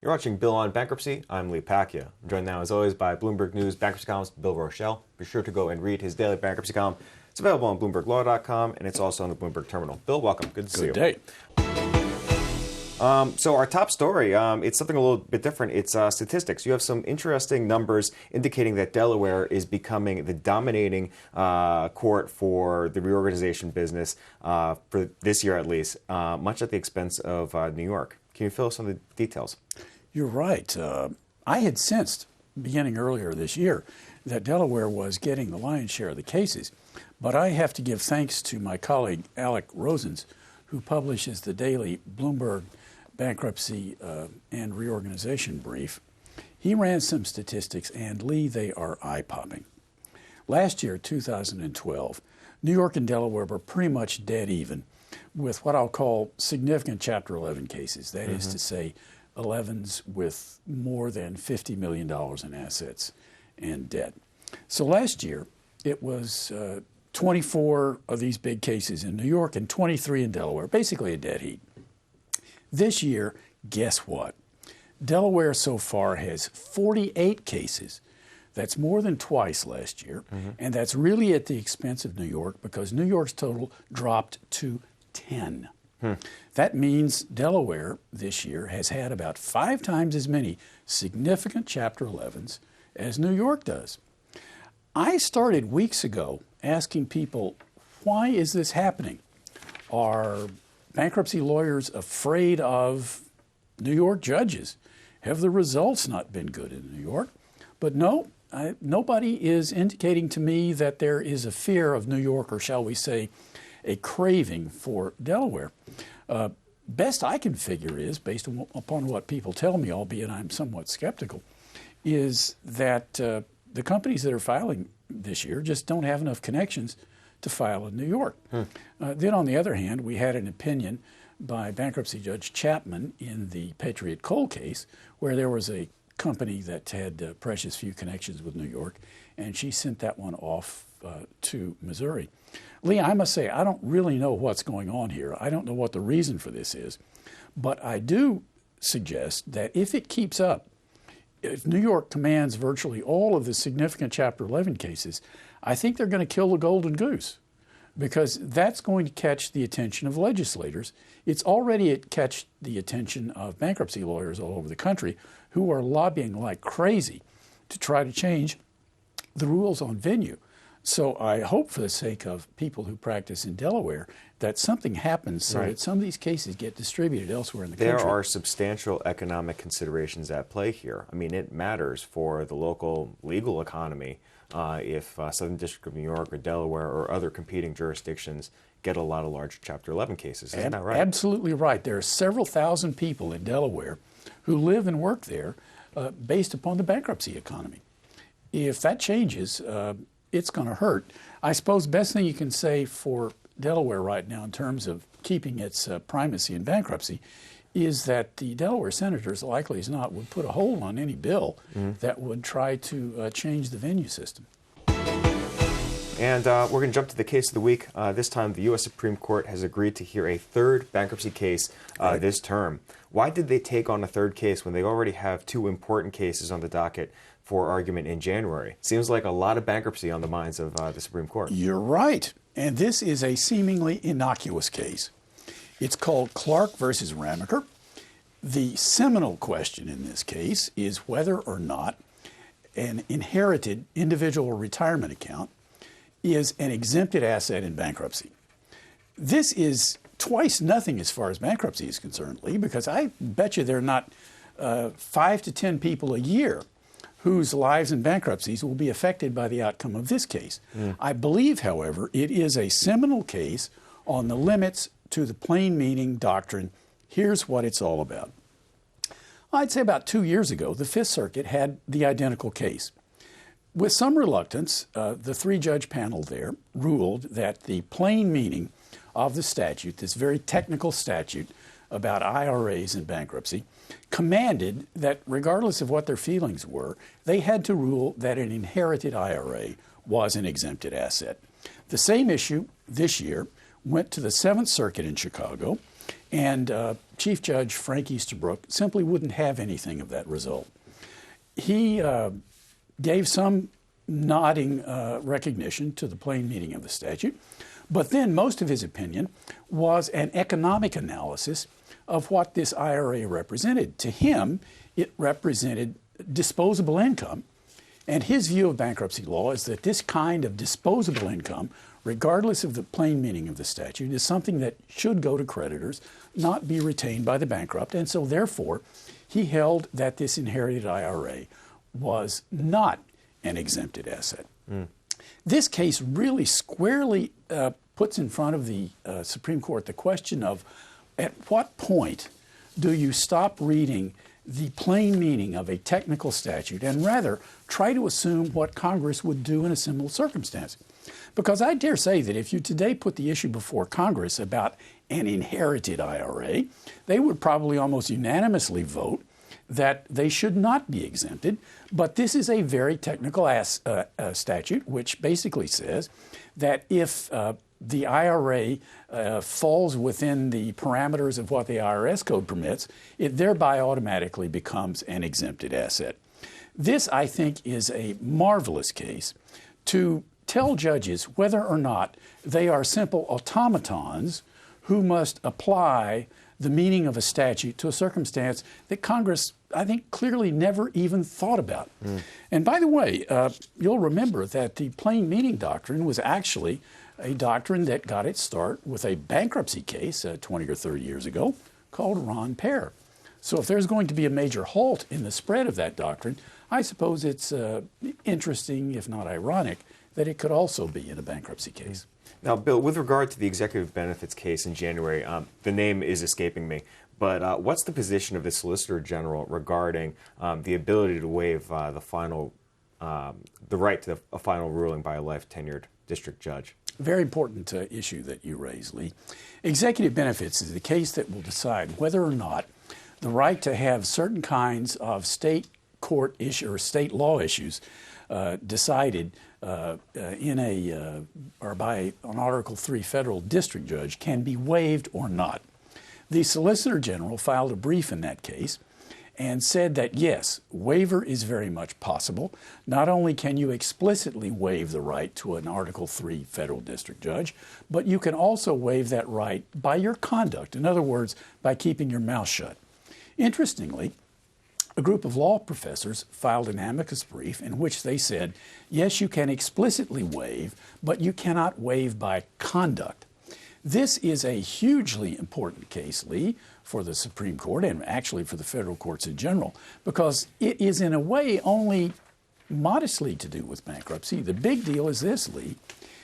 You're watching Bill on Bankruptcy. I'm Lee Pacchia. I'm joined now, as always, by Bloomberg News bankruptcy columnist Bill Rochelle. Be sure to go and read his daily bankruptcy column. It's available on BloombergLaw.com, and it's also on the Bloomberg Terminal. Bill, welcome. Good to see you. Good day. So our top story, it's something a little bit different. It's statistics. You have some interesting numbers indicating that Delaware is becoming the dominating court for the reorganization business for this year at least, much at the expense of New York. Can you fill us in the details? You're right. I had sensed, beginning earlier this year, that Delaware was getting the lion's share of the cases. But I have to give thanks to my colleague, Alec Rosens, who publishes the daily Bloomberg Bankruptcy and Reorganization Brief. He ran some statistics, and Lee, they are eye-popping. Last year, 2012, New York and Delaware were pretty much dead even with what I'll call significant Chapter 11 cases. That is to say, 11s with more than $50 million in assets and debt. So last year, it was 24 of these big cases in New York and 23 in Delaware, basically a dead heat. This year, guess what? Delaware so far has 48 cases. That's more than twice last year, and that's really at the expense of New York because New York's total dropped to 10. That means Delaware this year has had about 5 times as many significant Chapter 11s as New York does. I started weeks ago asking people, why is this happening? Are bankruptcy lawyers afraid of New York judges? Have the results not been good in New York? But no, nobody is indicating to me that there is a fear of New York, or shall we say, a craving for Delaware. Best I can figure is, based upon what people tell me, albeit I'm somewhat skeptical, is that the companies that are filing this year just don't have enough connections to file in New York. Then on the other hand, we had an opinion by bankruptcy judge Chapman in the Patriot Coal case where there was a company that had precious few connections with New York, and she sent that one off to Missouri. Lee, I must say, I don't really know what's going on here. I don't know what the reason for this is, but I do suggest that if it keeps up, if New York commands virtually all of the significant Chapter 11 cases, I think they're going to kill the golden goose because that's going to catch the attention of legislators. It's already catched the attention of bankruptcy lawyers all over the country who are lobbying like crazy to try to change the rules on venue. So I hope for the sake of people who practice in Delaware that something happens so that some of these cases get distributed elsewhere in the country. There are substantial economic considerations at play here. I mean, it matters for the local legal economy if Southern District of New York or Delaware or other competing jurisdictions get a lot of large Chapter 11 cases. Isn't that right? Absolutely right. There are several thousand people in Delaware who live and work there based upon the bankruptcy economy. If that changes, it's going to hurt. I suppose the best thing you can say for Delaware right now in terms of keeping its primacy in bankruptcy is that the Delaware senators, likely as not, would put a hold on any bill that would try to change the venue system. And we're going to jump to the case of the week. This time, the U.S. Supreme Court has agreed to hear a third bankruptcy case this term. Why did they take on a third case when they already have 2 important cases on the docket for argument in January? Seems like a lot of bankruptcy on the minds of the Supreme Court. You're right. And this is a seemingly innocuous case. It's called Clark versus Ramaker. The seminal question in this case is whether or not an inherited individual retirement account is an exempted asset in bankruptcy. This is twice nothing as far as bankruptcy is concerned, Lee, because I bet you there are not 5 to 10 people a year whose lives and bankruptcies will be affected by the outcome of this case. I believe, however, it is a seminal case on the limits to the plain meaning doctrine. Here's what it's all about. I'd say about 2 years ago, the Fifth Circuit had the identical case. With some reluctance, the 3-judge panel there ruled that the plain meaning of the statute, this very technical statute about IRAs in bankruptcy, commanded that regardless of what their feelings were, they had to rule that an inherited IRA was an exempted asset. The same issue this year went to the Seventh Circuit in Chicago, and Chief Judge Frank Easterbrook simply wouldn't have anything of that result. He gave some nodding recognition to the plain meaning of the statute, but then most of his opinion was an economic analysis of what this IRA represented. To him, it represented disposable income, and his view of bankruptcy law is that this kind of disposable income, regardless of the plain meaning of the statute, is something that should go to creditors, not be retained by the bankrupt, and so therefore he held that this inherited IRA was not an exempted asset. This case really squarely puts in front of the Supreme Court the question of at what point do you stop reading the plain meaning of a technical statute and rather try to assume what Congress would do in a similar circumstance? Because I dare say that if you today put the issue before Congress about an inherited IRA, they would probably almost unanimously vote that they should not be exempted. But this is a very technical statute, which basically says that if the IRA falls within the parameters of what the IRS code permits, it thereby automatically becomes an exempted asset. This, I think, is a marvelous case to tell judges whether or not they are simple automatons who must apply the meaning of a statute to a circumstance that Congress, I think, clearly never even thought about. And by the way, you'll remember that the plain meaning doctrine was actually a doctrine that got its start with a bankruptcy case 20 or 30 years ago called Ron Pair. So if there's going to be a major halt in the spread of that doctrine, I suppose it's interesting, if not ironic, that it could also be in a bankruptcy case. Now, Bill, with regard to the executive benefits case in January, the name is escaping me, but what's the position of the Solicitor General regarding the ability to waive the right to a final ruling by a life-tenured district judge? Very important issue that you raise, Lee. Executive benefits is the case that will decide whether or not the right to have certain kinds of state court issue or state law issues decided in a or by an Article III federal district judge can be waived or not. The Solicitor General filed a brief in that case and said that yes, waiver is very much possible. Not only can you explicitly waive the right to an Article III federal district judge, but you can also waive that right by your conduct. In other words, by keeping your mouth shut. Interestingly, a group of law professors filed an amicus brief in which they said, yes, you can explicitly waive, but you cannot waive by conduct. This is a hugely important case, Lee, for the Supreme Court and actually for the federal courts in general, because it is in a way only modestly to do with bankruptcy. The big deal is this, Lee.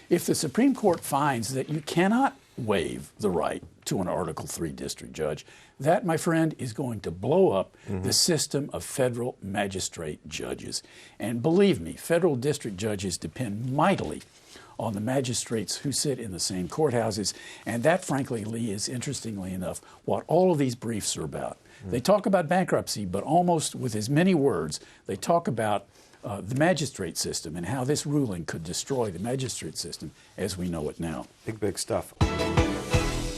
If the Supreme Court finds that you cannot waive the right to an Article III district judge, that, my friend, is going to blow up the system of federal magistrate judges. And believe me, federal district judges depend mightily on the magistrates who sit in the same courthouses. And that, frankly, Lee, is interestingly enough what all of these briefs are about. They talk about bankruptcy, but almost with as many words, they talk about the magistrate system and how this ruling could destroy the magistrate system as we know it now. Big stuff.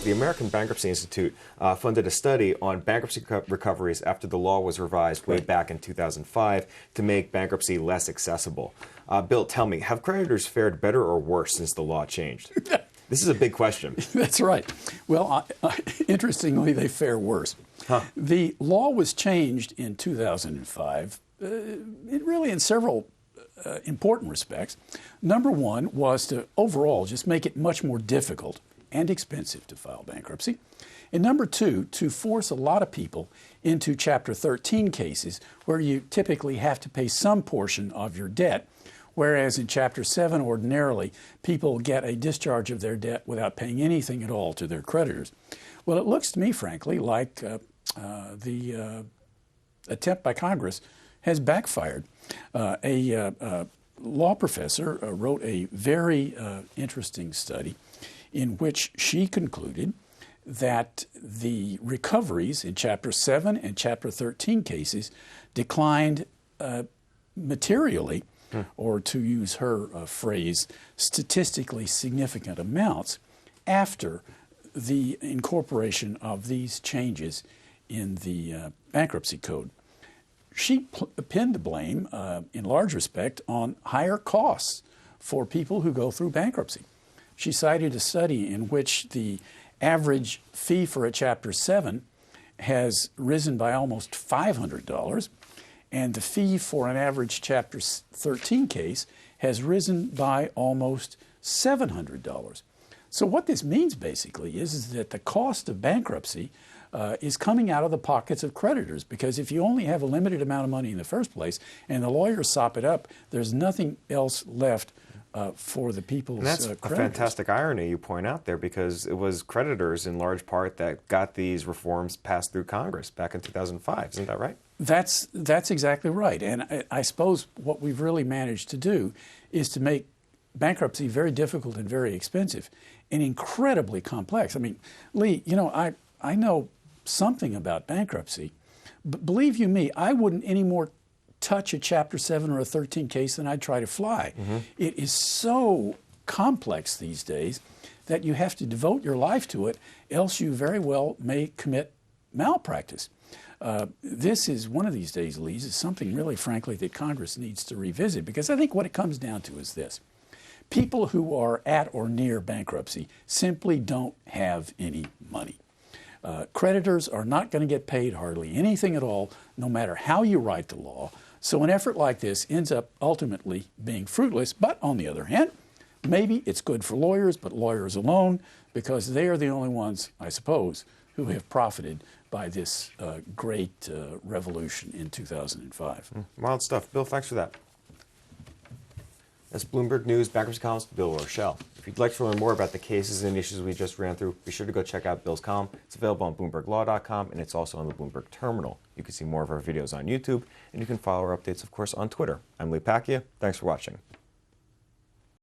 The American Bankruptcy Institute funded a study on bankruptcy recoveries after the law was revised way back in 2005 to make bankruptcy less accessible. Bill, tell me, have creditors fared better or worse since the law changed? This is a big question. That's right. Well, interestingly, they fare worse. The law was changed in 2005, really in several important respects. Number one was to overall just make it much more difficult and expensive to file bankruptcy. And number two, to force a lot of people into Chapter 13 cases where you typically have to pay some portion of your debt, whereas in Chapter 7 ordinarily people get a discharge of their debt without paying anything at all to their creditors. Well, it looks to me, frankly, like the attempt by Congress has backfired. A law professor wrote a very interesting study in which she concluded that the recoveries in Chapter 7 and Chapter 13 cases declined materially, or to use her phrase, statistically significant amounts, after the incorporation of these changes in the bankruptcy code. She pinned the blame, in large respect, on higher costs for people who go through bankruptcy. She cited a study in which the average fee for a Chapter 7 has risen by almost $500, and the fee for an average Chapter 13 case has risen by almost $700. So what this means basically is that the cost of bankruptcy is coming out of the pockets of creditors, because if you only have a limited amount of money in the first place and the lawyers sop it up, there's nothing else left for the people's creditors. And that's a fantastic irony you point out there, because it was creditors in large part that got these reforms passed through Congress back in 2005. Isn't that right? That's exactly right. And I suppose what we've really managed to do is to make bankruptcy very difficult and very expensive and incredibly complex. I mean, Lee, you know, I know something about bankruptcy, but believe you me, I wouldn't anymore touch a Chapter 7 or a 13 case than I'd try to fly. Mm-hmm. It is so complex these days that you have to devote your life to it, else you very well may commit malpractice. This is one of these days, Lee, is something really, frankly, that Congress needs to revisit, because I think what it comes down to is this. People who are at or near bankruptcy simply don't have any money. Creditors are not going to get paid hardly anything at all, no matter how you write the law. So an effort like this ends up ultimately being fruitless. But on the other hand, maybe it's good for lawyers, but lawyers alone, because they are the only ones, I suppose, who have profited by this great revolution in 2005. Wild stuff. Bill, thanks for that. That's Bloomberg News bankruptcy columnist Bill Rochelle. If you'd like to learn more about the cases and issues we just ran through, be sure to go check out Bill's column. It's available on BloombergLaw.com, and it's also on the Bloomberg Terminal. You can see more of our videos on YouTube, and you can follow our updates, of course, on Twitter. I'm Pacchia. Thanks for watching.